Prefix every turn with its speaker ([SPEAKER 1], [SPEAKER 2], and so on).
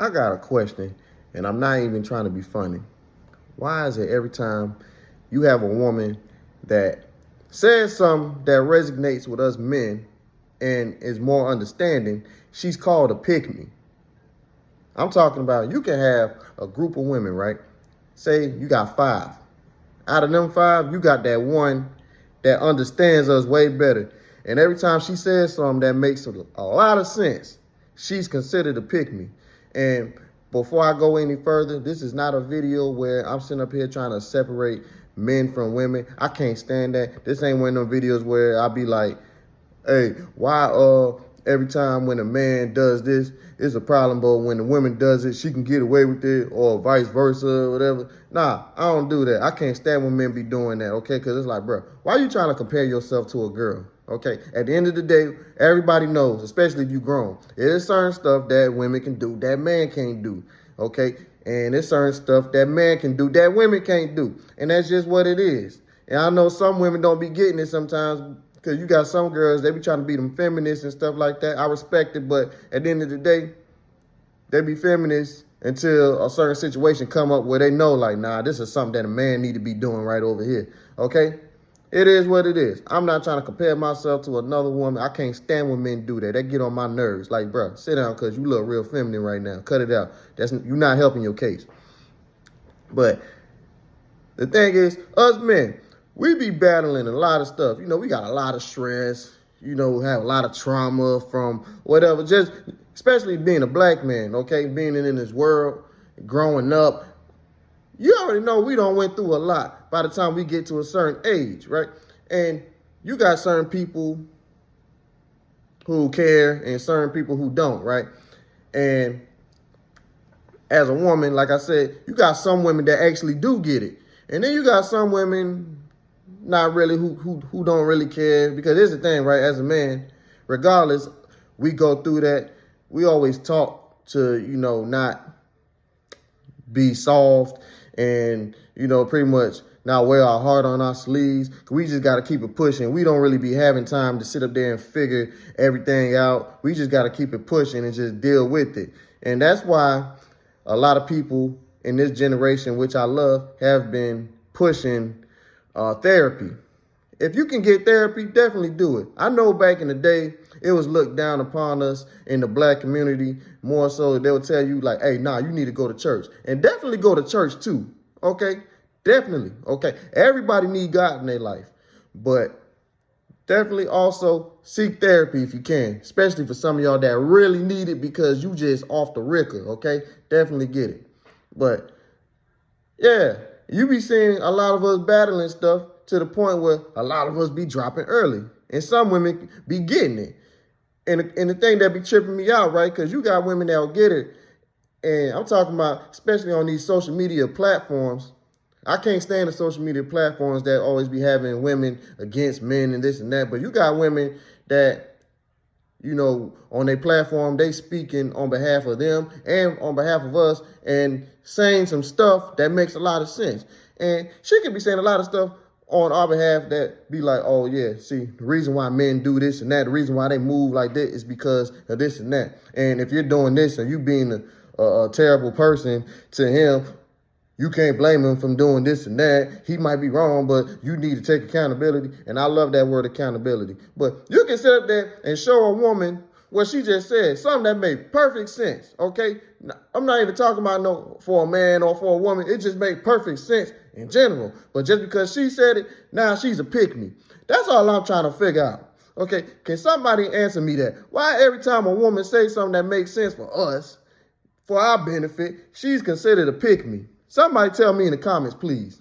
[SPEAKER 1] I got a question, and I'm not even trying to be funny. Why is it every time you have a woman that says something that resonates with us men and is more understanding, she's called a pick me? I'm talking about you can have a group of women, right? Say you got five. Out of them five, you got that one that understands us way better. And every time she says something that makes a lot of sense, she's considered a pick me. And before I go any further, this is not a video where I'm sitting up here trying to separate men from women. I can't stand that. This ain't one of them videos where I be like, hey, why every time when a man does this, it's a problem, but when the woman does it, she can get away with it, or vice versa, or whatever. Nah, I don't do that. I can't stand when men be doing that, okay? Because it's like, bro, why are you trying to compare yourself to a girl, okay? At the end of the day, everybody knows, especially if you grown, there's certain stuff that women can do that man can't do, okay? And there's certain stuff that man can do that women can't do. And that's just what it is. And I know some women don't be getting it sometimes, because you got some girls, they be trying to be them feminists and stuff like that. I respect it, but at the end of the day, they be feminists until a certain situation come up where they know, like, nah, this is something that a man need to be doing right over here, okay? It is what it is. I'm not trying to compare myself to another woman. I can't stand when men do that. They get on my nerves. Like, bro, sit down because you look real feminine right now. Cut it out. You're not helping your case. But the thing is, us men, we be battling a lot of stuff. You know, we got a lot of stress, you know, have a lot of trauma from whatever, just especially being a black man, okay, being in this world, growing up. You already know we don't went through a lot by the time we get to a certain age, right? And you got certain people who care and certain people who don't, right? And as a woman, like I said, you got some women that actually do get it. And then you got some women not really who don't really care, because here's the thing, right? As a man, regardless, we go through that. We always talk to, you know, not be soft and, you know, pretty much not wear our heart on our sleeves. We just got to keep it pushing. We don't really be having time to sit up there and figure everything out. We just got to keep it pushing and just deal with it. And that's why a lot of people in this generation, which I love, have been pushing therapy. If you can get therapy, definitely do it. I know back in the day, it was looked down upon us in the black community more so. They would tell you like, hey, nah, you need to go to church. And definitely go to church too, okay? Definitely, okay? Everybody need God in their life. But definitely also seek therapy if you can, especially for some of y'all that really need it because you just off the ricker, okay? Definitely get it. But yeah, you be seeing a lot of us battling stuff to the point where a lot of us be dropping early. And some women be getting it. And the thing that be tripping me out, right? Because you got women that'll get it. And I'm talking about, especially on these social media platforms. I can't stand the social media platforms that always be having women against men and this and that. But you got women that, you know, on their platform, they speaking on behalf of them and on behalf of us and saying some stuff that makes a lot of sense. And she could be saying a lot of stuff on our behalf that be like, oh, yeah, see, the reason why men do this and that, the reason why they move like that is because of this and that. And if you're doing this and you being a terrible person to him, you can't blame him from doing this and that. He might be wrong, but you need to take accountability. And I love that word, accountability. But you can sit up there and show a woman what she just said, something that made perfect sense, okay? I'm not even talking about no for a man or for a woman. It just made perfect sense in general. But just because she said it, now she's a pick-me. That's all I'm trying to figure out. Okay, can somebody answer me that? Why every time a woman says something that makes sense for us, for our benefit, she's considered a pick-me? Somebody tell me in the comments, please.